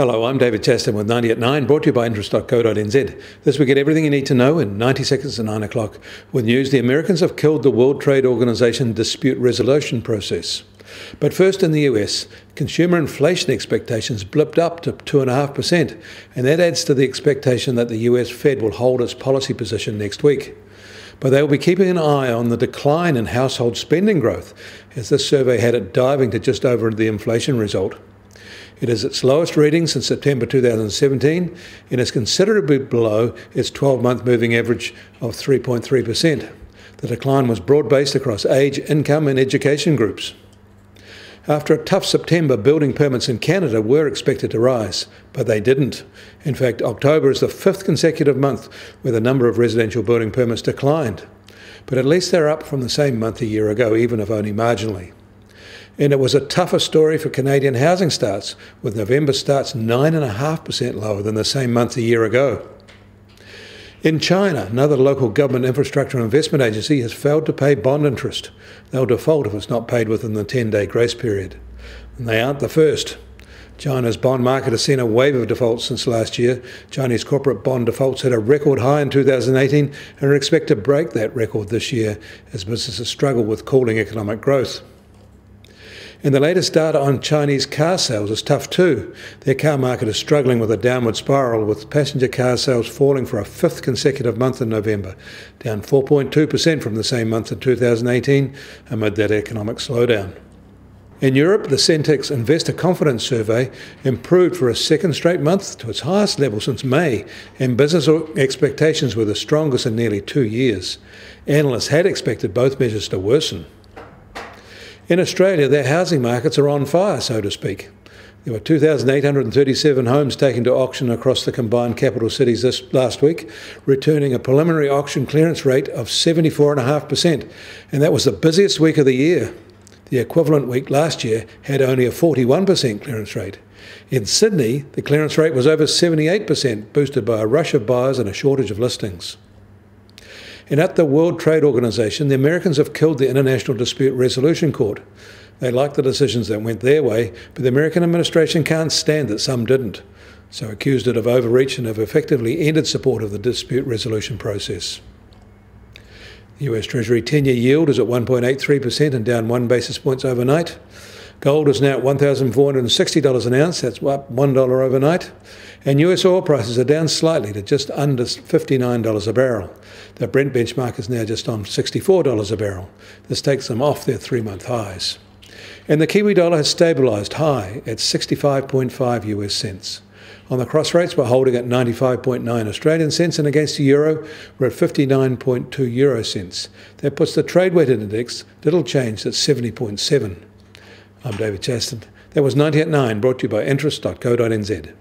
Hello, I'm David Chaston with 90 at 9, brought to you by interest.co.nz. This week, get everything you need to know in 90 seconds to 9 o'clock. With news, the Americans have killed the World Trade Organization dispute resolution process. But first, in the US, consumer inflation expectations blipped up to 2.5%, and that adds to the expectation that the US Fed will hold its policy position next week. But they will be keeping an eye on the decline in household spending growth, as this survey had it diving to just over the inflation result. It is its lowest reading since September 2017 and is considerably below its 12-month moving average of 3.3%. The decline was broad-based across age, income and education groups. After a tough September, building permits in Canada were expected to rise, but they didn't. In fact, October is the fifth consecutive month where the number of residential building permits declined. But at least they're up from the same month a year ago, even if only marginally. And it was a tougher story for Canadian housing starts, with November starts 9.5% lower than the same month a year ago. In China, another local government infrastructure investment agency has failed to pay bond interest. They'll default if it's not paid within the 10-day grace period. And they aren't the first. China's bond market has seen a wave of defaults since last year. Chinese corporate bond defaults hit a record high in 2018 and are expected to break that record this year as businesses struggle with cooling economic growth. And the latest data on Chinese car sales is tough too. Their car market is struggling with a downward spiral, with passenger car sales falling for a fifth consecutive month in November, down 4.2% from the same month in 2018 amid that economic slowdown. In Europe, the Centex Investor Confidence Survey improved for a second straight month to its highest level since May, and business expectations were the strongest in nearly 2 years. Analysts had expected both measures to worsen. In Australia, their housing markets are on fire, so to speak. There were 2,837 homes taken to auction across the combined capital cities this last week, returning a preliminary auction clearance rate of 74.5%, and that was the busiest week of the year. The equivalent week last year had only a 41% clearance rate. In Sydney, the clearance rate was over 78%, boosted by a rush of buyers and a shortage of listings. And at the World Trade Organization, the Americans have killed the International Dispute Resolution Court. They like the decisions that went their way, but the American administration can't stand that some didn't, so accused it of overreach and have effectively ended support of the dispute resolution process. The US Treasury 10-year yield is at 1.83% and down 1 basis point overnight. Gold is now at $1,460 an ounce, that's up $1 overnight. And US oil prices are down slightly to just under $59 a barrel. The Brent benchmark is now just on $64 a barrel. This takes them off their 3-month highs. And the Kiwi dollar has stabilised high at 65.5 US cents. On the cross rates, we're holding at 95.9 Australian cents, and against the euro, we're at 59.2 euro cents. That puts the trade-weighted index, little changed, at 70.7. I'm David Chaston. That was 90 at 9, brought to you by interest.co.nz.